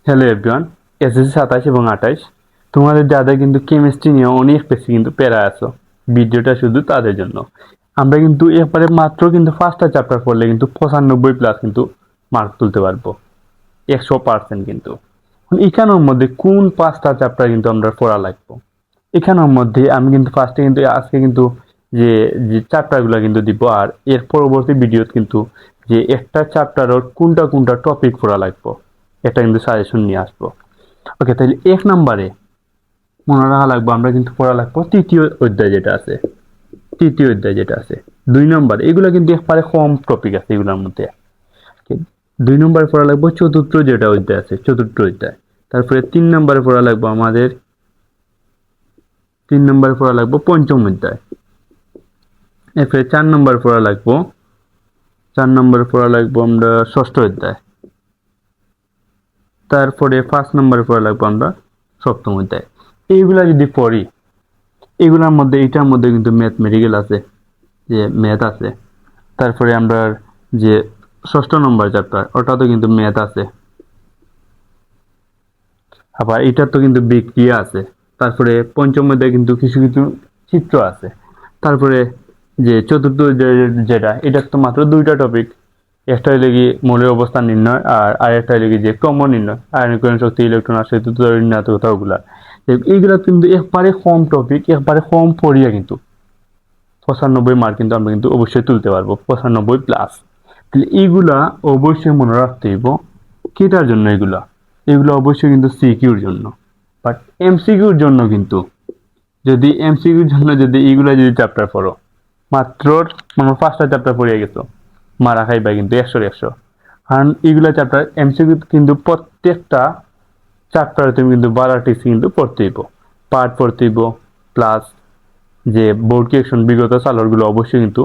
Hello everyone, SSC 27 এবং 28 তোমাদের যাদের কিন্তু কেমিস্ট্রি নিয়ে অনেক বেশি কিন্তু প্যারা আছো, ভিডিওটা শুধু তাদের জন্য। আমরা কিন্তু এরপরে মাত্র কিন্তু 5টা চ্যাপ্টার পড়লে কিন্তু 95+ কিন্তু মার্ক তুলতে পারবো, 100% কিন্তু। এখানের মধ্যে কোন 5টা চ্যাপ্টার কিন্তু আমরা পড়া লাগবো, এখানের মধ্যে আমি কিন্তু ফার্স্টে কিন্তু আজকে কিন্তু যে যে চ্যাপ্টারগুলো কিন্তু দিব, আর এর পরবর্তী ভিডিও কিন্তু যে একটা চ্যাপ্টারের কোনটা কোনটা টপিক পড়া লাগবো এটা কিন্তু সাজেশন নিয়ে আসবো। ওকে, তাহলে 1 নম্বরে মনে রাখা লাগবো আমরা কিন্তু পড়া লাগবো তৃতীয় অধ্যায় যেটা আছে, তৃতীয় অধ্যায় যেটা আছে। 2 নম্বর এগুলো কিন্তু একবারে কম টপিক আছে এগুলোর মধ্যে। 2 নম্বরে পড়া লাগবো চতুর্থ যেটা অধ্যায় আছে, চতুর্থ অধ্যায়। তারপরে 3 নম্বরে পড়া লাগবো আমাদের 3 নম্বরে পড়া লাগবো পঞ্চম অধ্যায়। এরপরে 4 নম্বরে পড়া লাগবো 4 নম্বরে পড়া লাগবো আমরা ষষ্ঠ অধ্যায়। তারপরে 5 নম্বরে পড়া লাগবো আমরা সপ্তম অধ্যায়। এইগুলা যদি পড়ি, এগুলার মধ্যে এটার মধ্যে কিন্তু ম্যাথমেটিক্যাল আছে, যে ম্যাথ আছে। তারপরে আমরা যে ষষ্ঠ নম্বর চ্যাপ্টার ওটাতে কিন্তু ম্যাথ আছে, আবার এটার তো কিন্তু বিক্রিয়া আছে। তারপরে পঞ্চম অধ্যায়ে কিন্তু কিছু কিছু চিত্র আছে। তারপরে যে চতুর্থ অধ্যায় যেটা, এটার তো মাত্র 2টা টপিক, একটা হইলে কি মৌলের অবস্থান নির্ণয়, আর আরেকটা হইলে কি যে ক্রম নির্ণয়, আয়নীকরণ শক্তি, ইলেকট্রন আসক্তি, ঋণাত্মকতা, ওগুলা। এইগুলা কিন্তু একবারে কম টপিক, একবারে কম পড়িয়া কিন্তু 95 মার্ক কিন্তু আমরা কিন্তু অবশ্যই তুলতে পারবো, 95+। তাহলে এইগুলা অবশ্যই মনে রাখতে হইব। কেটার জন্য এগুলা? এগুলো অবশ্যই কিন্তু সিকিউর জন্য। বাট এমসিকিউর জন্য কিন্তু, যদি এমসিকিউর জন্য যদি এইগুলা যদি চ্যাপ্টার পড়ো, মাত্র মানে 5টা চ্যাপ্টার পড়িয়ে গেছো, মারা খাইবা কিন্তু 100-100। কারণ এইগুলা চ্যাপ্টার এমসিকিউ কিন্তু প্রত্যেকটা চ্যাপ্টারে তুমি কিন্তু 12টি কিন্তু পড়তে হইব, পার্ট পড়তে হইব, প্লাস যে বোর্ড কোয়েকশন বিগত সালগুলো অবশ্যই কিন্তু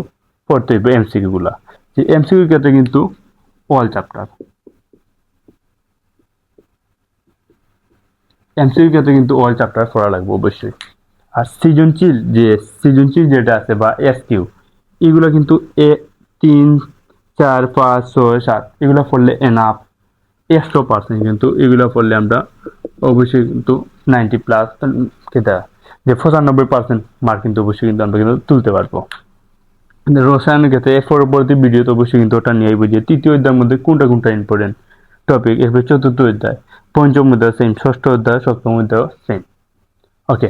পড়তে হইব। এমসিকিউ গুলা, যে এমসিকিউ ক্ষেত্রে কিন্তু অল চ্যাপ্টার, এমসিকিউ ক্ষেত্রে কিন্তু অল চ্যাপ্টার পড়া লাগবে অবশ্যই। আর সৃজনশীল যে সৃজনশীল যেটা আছে বা এসকিউ, এগুলো কিন্তু 3, 4, 5, 6, 7 এগুলো পড়লে এনাফ, 100% কিন্তু এগুলো পড়লে আমরা অবশ্যই কিন্তু 90+, কেটা যে 95% মার্ক কিন্তু অবশ্যই কিন্তু আমরা কিন্তু তুলতে পারবো। রসায়নের ক্ষেত্রে এর পরবর্তী ভিডিওতে অবশ্যই কিন্তু ওটা নিয়ে বুঝিয়ে তৃতীয় অধ্যায়ের মধ্যে কোনটা কোনটা ইম্পর্টেন্ট টপিক, এরপরে চতুর্থ অধ্যায়, পঞ্চম অধ্যায় সেম, ষষ্ঠ অধ্যায়, সপ্তম অধ্যায় সেম। ওকে।